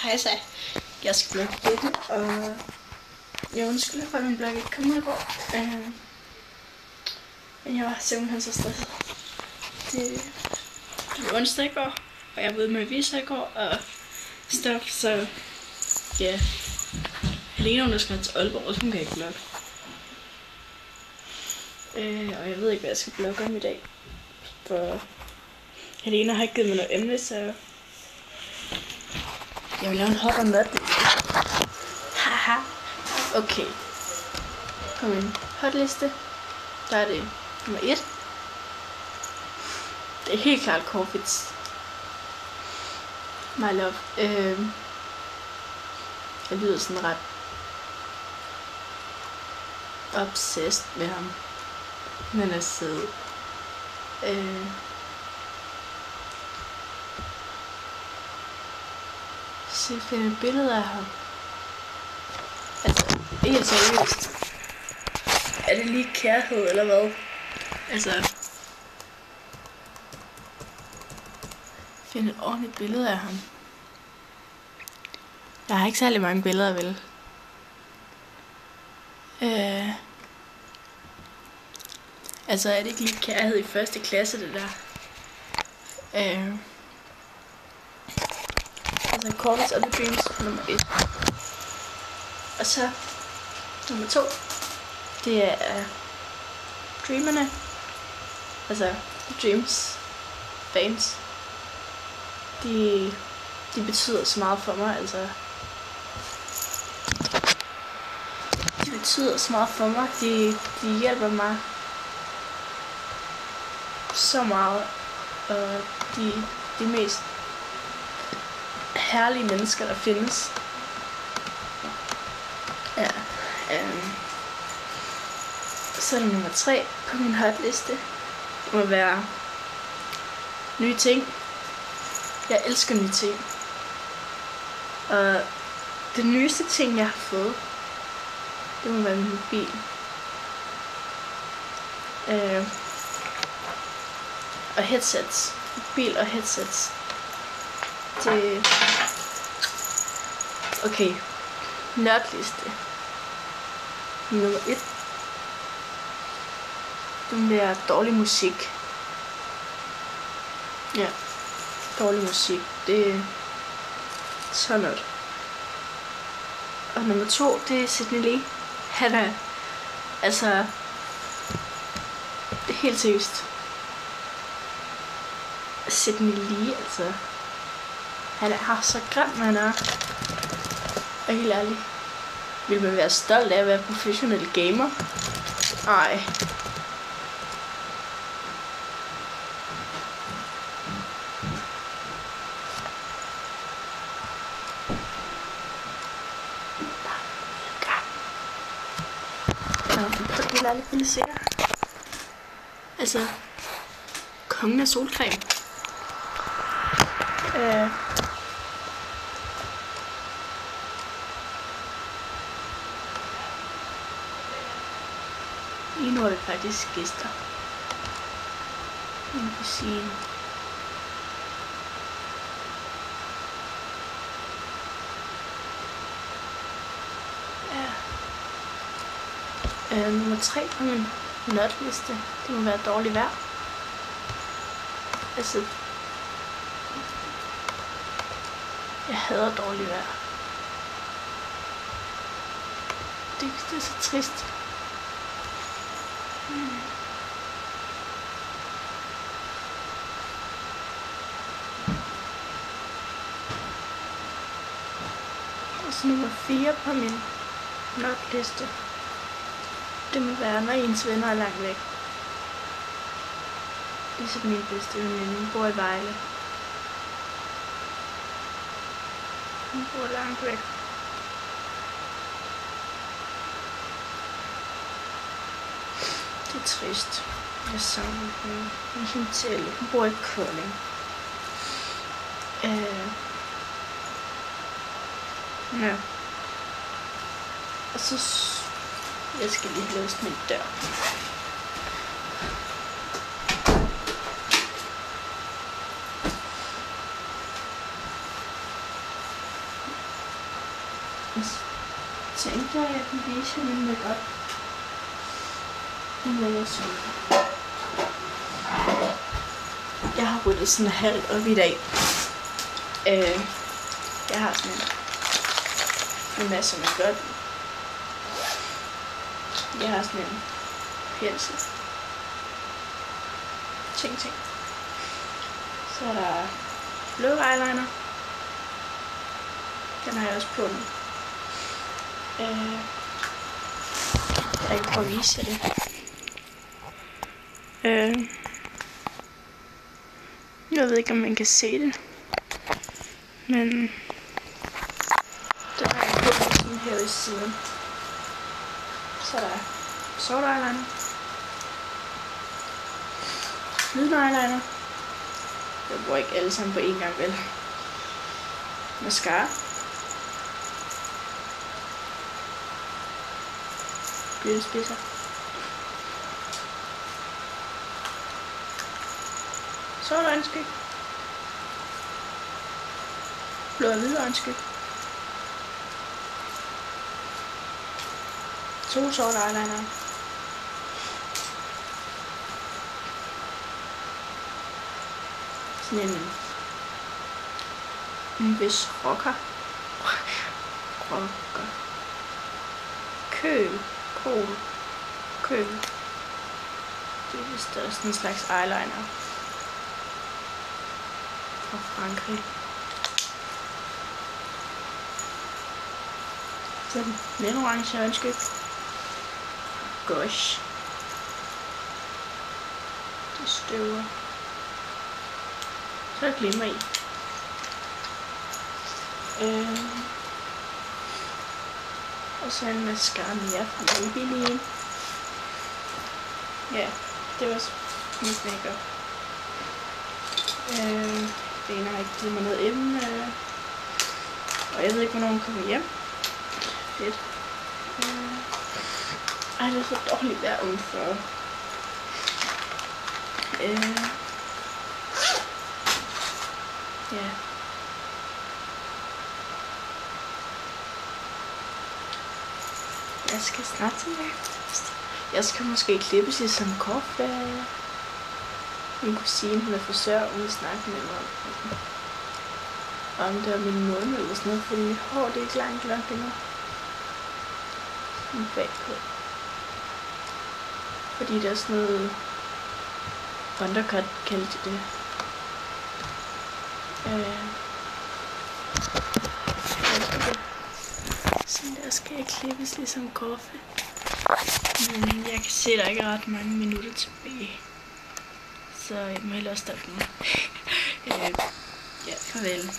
Hej så. Jeg skal blogge dette, og jeg undskylder for, at min blog ikke kom ud i går. Men jeg var simpelthen så stresset. Det var onsdag i går, og jeg var ude med aviser i går, og stuff, så ja. Helena, hun skal til Aalborg, så hun kan ikke blogge. Og jeg ved ikke, hvad jeg skal blogge om i dag. For Helena har ikke givet mig noget emne, så jeg vil lave en hot or not. Haha. Okay. På min hotliste, der er det nummer 1. Det er helt klart Corfitz. My love. Jeg lyder sådan ret obsessed med ham. Men er sød. Så finde et billede af ham. Altså, ikke seriøst. Er det lige kærlighed, eller hvad? Altså, finde et ordentligt billede af ham. Jeg har ikke særlig mange billeder, vel? Altså, er det ikke lige kærlighed i første klasse, det der? Altså, Corfitz og The Dreams nummer 1. Og så nummer 2. Det er Dreamerne. Altså, The Dreams fans. De betyder så meget for mig, altså. De betyder så meget for mig. De hjælper mig så meget. Og de mest herlige mennesker, der findes. Ja. Så er det nummer 3 på min hotliste. Det må være nye ting. Jeg elsker nye ting. Og det nyeste ting, jeg har fået, det må være min mobil. Og headsets. Mobil og headsets. Det... Okay. Nørdliste. Nummer 1. Den der dårlig musik. Ja. Dårlig musik. Det er så noget. Og nummer 2, det er Sydney Lee. Han er... Altså... Det er helt seriøst. Sydney Lee, altså... Han er så grim, han er. Og helt ærligt. Vil man være stolt af at være professionel gamer? Ej. Helt ærligt, vil jeg se. Altså. Kongen af solcreme. Lige nu er vi faktisk gæster. Min kusine. Ja. Nummer 3 på min nørdliste. Det må være dårligt vejr. Altså. Jeg hader dårligt vejr. Det er så trist. Og så nummer 4 på min nørdliste. Det må være, når ens venner er langt væk. Ligesom min bedste veninde, hun bor i Vejle. Hun bor langt væk. Det er trist. Jeg savner hende. Hun bor i Kolding. Ja. Og så... Jeg skal lige låse min dør. tænkte jeg kunne vise jer min makeup. Jeg har ryddet sådan halvt op i dag. Jeg har sådan en masse makeup. Jeg har sådan en pensel. Ting. Så er der blå eyeliner. Den har jeg også på nu. Jeg kan prøve at vise jer det. Jeg ved ikke, om man kan se det. Men der er jeg på sådan her i siden. Så er der sort eyeliner. Hvid eyeliner. Jeg bruger ikke alle sammen på en gang, vel? Mascara. Brynspidser. Sort øjenskæg. Blå og hvid øjenskæg. 2 sorte eyeliner. Sådan en vis rocker. Køl. Det er vist også en slags eyeliner fra Frankrig. Så den orange øjenskæg. Gosh. Det støver. Så er der glimmer i. Og så en mascara mere fra Maybelline. Ja, det var mit makeup. Det ene har ikke givet mig noget emne. Og jeg ved ikke, hvornår hun kommer hjem. Fedt. Ej, det er så dårligt der udenfor. Ja. Jeg skal snart tilbage. Jeg skal måske klippes i sådan en kort. Min kusine, hun er frisør, hun vil snakke med mig om det er min måned eller sådan noget, fordi mit hår det er ikke langt nok endnu. Sådan bagpå. Fordi det er sådan noget undercut, kaldte det. Sådan der skal jeg klippes ligesom kaffe. Men jeg kan se, der er ikke ret mange minutter tilbage. Så jeg må hellere stoppe nu. Ja, farvel.